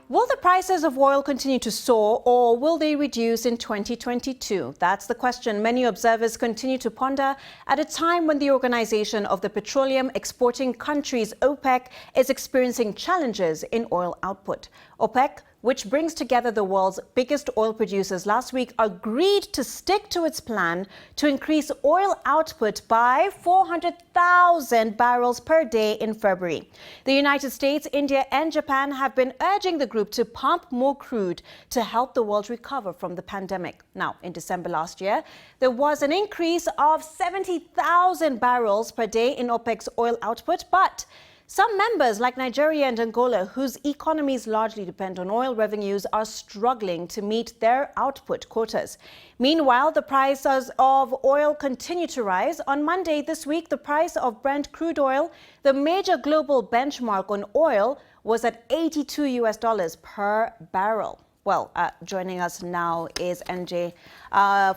Will the prices of oil continue to soar or will they reduce in 2022? That's the question many observers continue to ponder at a time when the Organization of the Petroleum Exporting Countries, OPEC, is experiencing challenges in oil output. OPEC, which brings together the world's biggest oil producers, last week agreed to stick to its plan to increase oil output by 400,000 barrels per day in February. The United States, India and Japan have been urging the group to pump more crude to help the world recover from the pandemic. Now, in December last year, there was an increase of 70,000 barrels per day in OPEC's oil output, but some members like Nigeria and Angola, whose economies largely depend on oil revenues, are struggling to meet their output quotas. Meanwhile, the prices of oil continue to rise. On Monday this week, the price of Brent crude oil, the major global benchmark on oil, was at $82 per barrel. Well, joining us now is NJ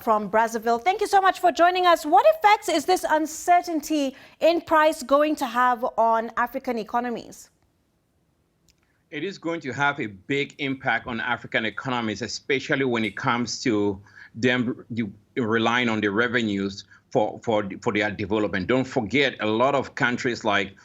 from Brazzaville. Thank you so much for joining us. What effects is this uncertainty in price going to have on African economies? It is going to have a big impact on African economies, especially when it comes to them relying on the revenues for their development. Don't forget, a lot of countries like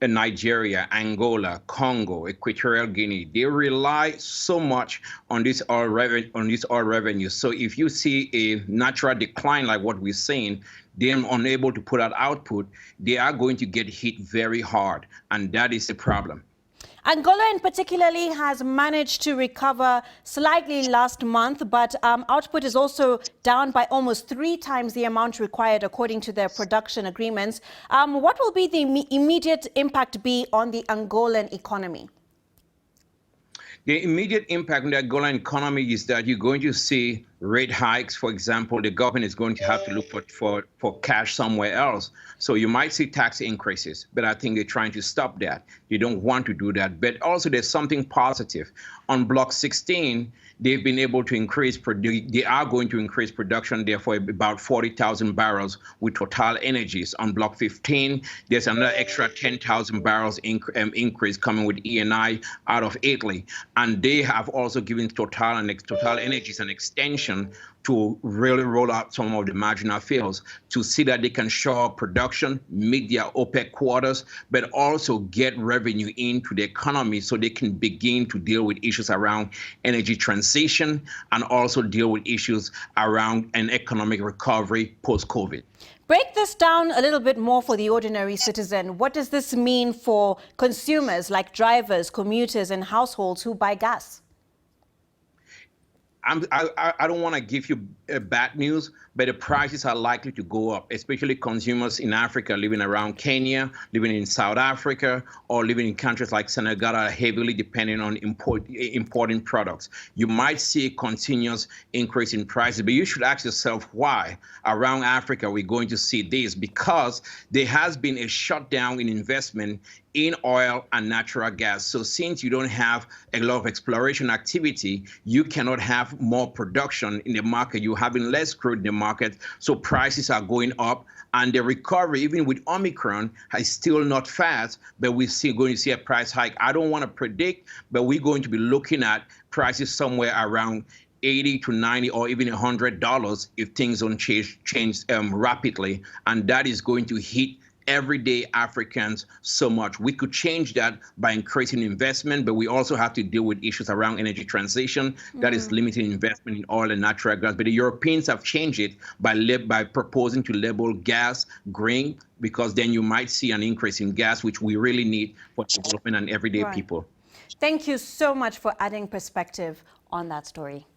Nigeria, Angola, Congo, Equatorial Guinea, they rely so much on this oil revenue. So if you see a natural decline like what we're seeing, them unable to put out output, they are going to get hit very hard, and that is the problem. Angola in particularly has managed to recover slightly last month, but output is also down by almost 3 times the amount required according to their production agreements. What will be the immediate impact be on the Angolan economy? The immediate impact on the Angolan economy is that you're going to see rate hikes. For example, the government is going to have to look for cash somewhere else. So you might see tax increases, but I think they're trying to stop that. You don't want to do that. But also there's something positive. On Block 16, they've been able to increase, they are going to increase production there for about 40,000 barrels with Total Energies. On Block 15, there's another extra 10,000 barrels increase coming with ENI out of Italy. And they have also given Total Energies an extension to really roll out some of the marginal fields to see that they can show up production, meet their OPEC quotas, but also get revenue into the economy so they can begin to deal with issues around energy transition and also deal with issues around an economic recovery post-COVID. Break this down a little bit more for the ordinary citizen. What does this mean for consumers like drivers, commuters, and households who buy gas? I don't want to give you bad news, but the prices are likely to go up, especially consumers in Africa living around Kenya, living in South Africa, or living in countries like Senegal are heavily dependent on importing products. You might see a continuous increase in prices, but you should ask yourself why around Africa we're going to see this, because there has been a shutdown in investment in oil and natural gas. So since you don't have a lot of exploration activity, you cannot have more production in the market. You're having less crude in the market, so prices are going up. And the recovery, even with Omicron, is still not fast, but we're still going to see a price hike. I don't want to predict, but we're going to be looking at prices somewhere around $80 to $90 or even $100 if things don't change rapidly. And that is going to hit everyday Africans so much. We could change that by increasing investment, but we also have to deal with issues around energy transition that is limiting investment in oil and natural gas. But the Europeans have changed it by proposing to label gas green, because then you might see an increase in gas, which we really need for development and everyday people. Thank you so much for adding perspective on that story.